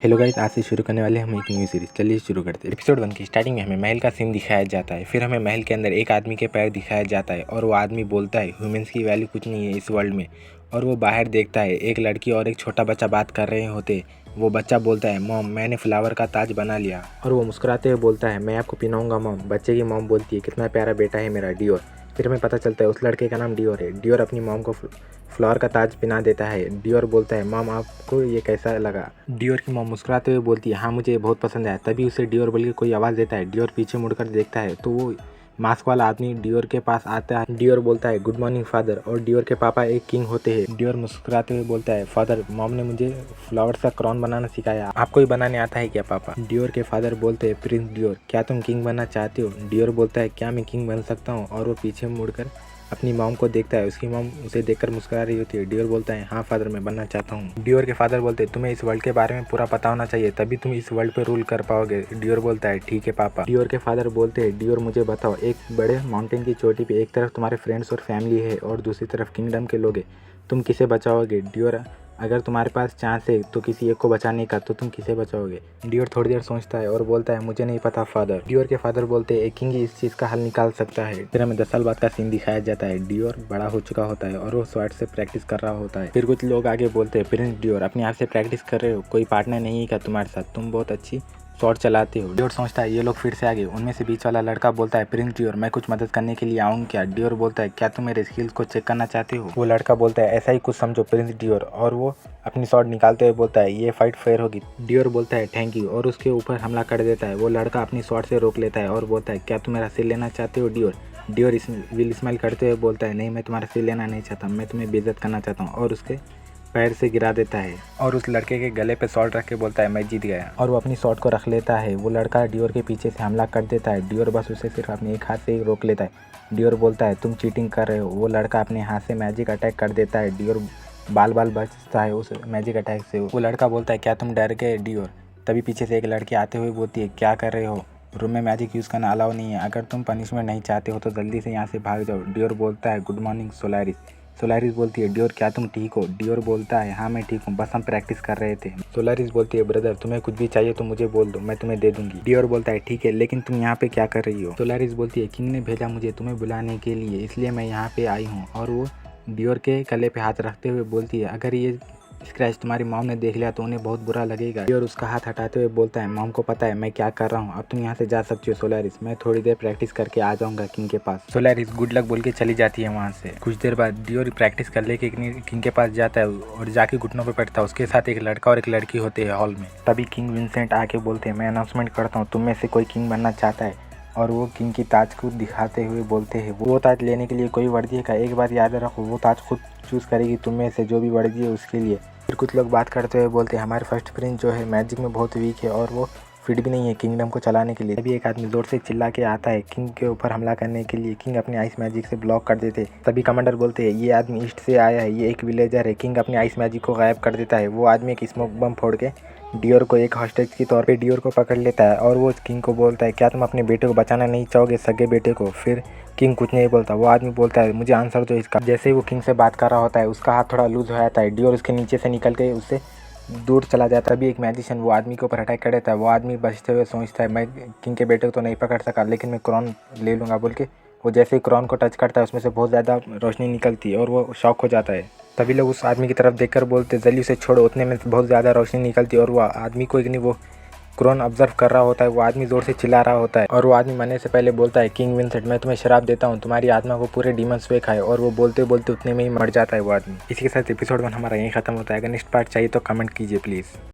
Hello guys, आज से शुरू करने वाले हम एक न्यू सीरीज। चलिए शुरू करते हैं। एपिसोड 1 की स्टार्टिंग में हमें महल का सीन दिखाया जाता है। फिर हमें महल के अंदर एक आदमी के पैर दिखाया जाता है और वो आदमी बोलता है ह्यूमंस की वैल्यू कुछ नहीं है इस वर्ल्ड में। और वो बाहर देखता है एक लड़की और एक छोटा बच्चा बात कर रहे होते। वो बच्चा बोलता है मॉम, मैंने फ्लावर का ताज बना लिया। और वो मुस्कुराते हुए बोलता है मैं आपको पिनाऊंगा मॉम। बच्चे की मॉम बोलती है कितना प्यारा बेटा है मेरा डियोर। फिर हमें पता चलता है उस लड़के का नाम डियोर है। डियोर अपनी मॉम को फ्लावर का ताज पहना देता है। डियोर बोलता है मॉम आपको ये कैसा लगा। डियोर की मॉम मुस्कुराते हुए बोलती है हाँ मुझे ये बहुत पसंद है। तभी उसे डियोर बोल के कोई आवाज़ देता है। डियोर पीछे मुड़कर देखता है तो वो मास्क वाला आदमी डियोर के पास आता है। डियोर बोलता है गुड मॉर्निंग फादर। और डियोर के पापा एक किंग होते हैं। डियोर मुस्कुराते हुए बोलता है फादर, मॉम ने मुझे फ्लावर्स का क्राउन बनाना सिखाया, आपको ही बनाने आता है क्या पापा। डियोर के फादर बोलते हैं प्रिंस डियोर, क्या तुम किंग बनना चाहते हो। डियोर बोलता है क्या मैं किंग बन सकता हूँ। और वो पीछे मुड़कर अपनी मॉम को देखता है। उसकी मॉम उसे देखकर मुस्कुरा रही होती है। डियोर बोलता है हाँ फादर, मैं बनना चाहता हूँ। डियोर के फादर बोलते हैं तुम्हें इस वर्ल्ड के बारे में पूरा पता होना चाहिए, तभी तुम इस वर्ल्ड पे रूल कर पाओगे। डियोर बोलता है ठीक है पापा। डियोर के फादर बोलते हैं डियोर मुझे बताओ, एक बड़े माउंटेन की चोटी पे एक तरफ तुम्हारे फ्रेंड्स और फैमिली है और दूसरी तरफ किंगडम के लोग हैं, तुम किसे बचाओगे। डियोर अगर तुम्हारे पास चांस है तो किसी एक को बचाने का, तो तुम किसे बचाओगे। डियोर थोड़ी देर सोचता है और बोलता है मुझे नहीं पता फादर। डियोर के फादर बोलते हैं एक किंग ही इस चीज़ का हल निकाल सकता है। फिर हमें 10 साल बाद का सीन दिखाया जाता है। डियोर बड़ा हो चुका होता है और वो स्वॉर्ड से प्रैक्टिस कर रहा होता है। फिर कुछ लोग आगे बोलते हैं प्रिंस डियोर, अपने आप से प्रैक्टिस कर रहे हो, कोई पार्टनर नहीं है क्या तुम्हारे साथ, तुम बहुत अच्छी शॉट चलाते हो। डियोर सोचता है ये लोग फिर से आ गए। उनमें से बीच वाला लड़का बोलता है प्रिंस डियोर, मैं कुछ मदद करने के लिए आऊँ क्या। डियोर बोलता है क्या तुम मेरे स्किल्स को चेक करना चाहते हो। वो लड़का बोलता है ऐसा ही कुछ समझो प्रिंस डियोर। और वो अपनी शॉट निकालते हुए बोलता है ये फाइट फेयर होगी। डियोर बोलता है थैंक यू और उसके ऊपर हमला कर देता है। वो लड़का अपनी शॉट से रोक लेता है और बोलता है क्या तुम मेरा सिर लेना चाहते हो डियोर। डियोर विल स्माइल करते हुए बोलता है नहीं, मैं तुम्हारा सिर लेना नहीं चाहता, मैं तुम्हें बेइज्जत करना चाहता हूँ। और उसके पैर से गिरा देता है और उस लड़के के गले पे शॉट रख के बोलता है मैं जीत गया। और वो अपनी शॉट को रख लेता है। वो लड़का डियोर के पीछे से हमला कर देता है। डियोर बस उसे सिर्फ अपने एक हाथ से ही रोक लेता है। डियोर बोलता है तुम चीटिंग कर रहे हो। वो लड़का अपने हाथ से मैजिक अटैक कर देता है। डियोर बाल बचता है उस मैजिक अटैक से। वो लड़का बोलता है क्या तुम डर गए डियोर। तभी पीछे से एक लड़की आते हुए बोलती है क्या कर रहे हो, रूम में मैजिक यूज़ करना अलाउ नहीं है, अगर तुम पनिशमेंट नहीं चाहते हो तो जल्दी से यहाँ से भाग जाओ। डियोर बोलता है गुड मॉर्निंग सोलारिस। सोलारिस बोलती है डियोर क्या तुम ठीक हो। डियोर बोलता है हाँ मैं ठीक हूँ, बस हम प्रैक्टिस कर रहे थे। सोलारिस बोलती है ब्रदर तुम्हें कुछ भी चाहिए तो मुझे बोल दो, मैं तुम्हें दे दूंगी। डियोर बोलता है ठीक है, लेकिन तुम यहाँ पे क्या कर रही हो। सोलारिस बोलती है किंग ने भेजा मुझे तुम्हें बुलाने के लिए, इसलिए मैं यहाँ पे आई हूँ। और वो डियोर के गले पे हाथ रखते हुए बोलती है अगर ये स्क्रैच तुम्हारी मॉम ने देख लिया तो उन्हें बहुत बुरा लगेगा। डियोर उसका हाथ हटाते हुए बोलता है मॉम को पता है मैं क्या कर रहा हूँ, अब तुम यहाँ से जा सकती हो सोलारिस, मैं थोड़ी देर प्रैक्टिस करके आ जाऊँगा किंग के पास। सोलारिस गुड लक बोल के चली जाती है वहाँ से। कुछ देर बाद डियोर प्रैक्टिस कर लेके किंग के पास जाता है और जाके घुटनों पर बैठता है। उसके साथ एक लड़का और एक लड़की होते हैं हॉल में। तभी किंग विंसेंट आके बोलते हैं मैं अनाउंसमेंट करता हूँ, तुम में से कोई किंग बनना चाहता है। और वो किंग की ताज को दिखाते हुए बोलते हैं वो ताज लेने के लिए कोई वर्दी का, एक बात याद रखो वो ताज खुद चूज़ करेगी तुम में से जो भी वर्दी है उसके लिए। फिर कुछ लोग बात करते हुए बोलते हैं हमारे फर्स्ट प्रिंस जो है मैजिक में बहुत वीक है और वो फिट भी नहीं है किंगडम को चलाने के लिए। तभी एक आदमी जोर से चिल्ला के आता है किंग के ऊपर हमला करने के लिए। किंग अपने आइस मैजिक से ब्लॉक कर देते। तभी कमांडर बोलते हैं ये आदमी ईस्ट से आया है, ये एक विलेजर है। किंग अपने आइस मैजिक को गायब कर देता है। वो आदमी एक स्मोक बम फोड़ के डियोर को एक हॉस्टेज के तौर पे डियोर को पकड़ लेता है। और वो किंग को बोलता है क्या तुम अपने बेटे को बचाना नहीं चाहोगे, सगे बेटे को। फिर किंग कुछ नहीं बोलता। वो आदमी बोलता है मुझे आंसर दो इसका। जैसे ही वो किंग से बात कर रहा होता है उसका हाथ थोड़ा लूज हो जाता है। डियोर उसके नीचे से निकल के उससे दूर चला जाता है। अभी एक मैजिशियन वो आदमी के ऊपर अटैक कर देता है। वो आदमी बचते हुए सोचता है मैं किंग के बेटे को तो नहीं पकड़ सका, लेकिन मैं क्राउन ले लूँगा बोल के वो जैसे ही क्राउन को टच करता है उसमें से बहुत ज़्यादा रोशनी निकलती है और वो शॉक हो जाता है। तभी लोग उस आदमी की तरफ देखकर बोलते जल्दी उसे छोड़ो, उतने में बहुत ज़्यादा रोशनी निकलती है और वो आदमी को एक नहीं वो क्रोन ऑब्जर्व कर रहा होता है। वो आदमी जोर से चिल्ला रहा होता है और वो आदमी मरने से पहले बोलता है किंग विंसेंट मैं तुम्हें शराब देता हूँ, तुम्हारी आत्मा को पूरे डीमंस वे खाए। और वो बोलते बोलते उतने में ही मर जाता है वो आदमी। इसी के साथ एपिसोड 1 हमारा यहीं खत्म होता है। अगर नेक्स्ट पार्ट चाहिए तो कमेंट कीजिए प्लीज़।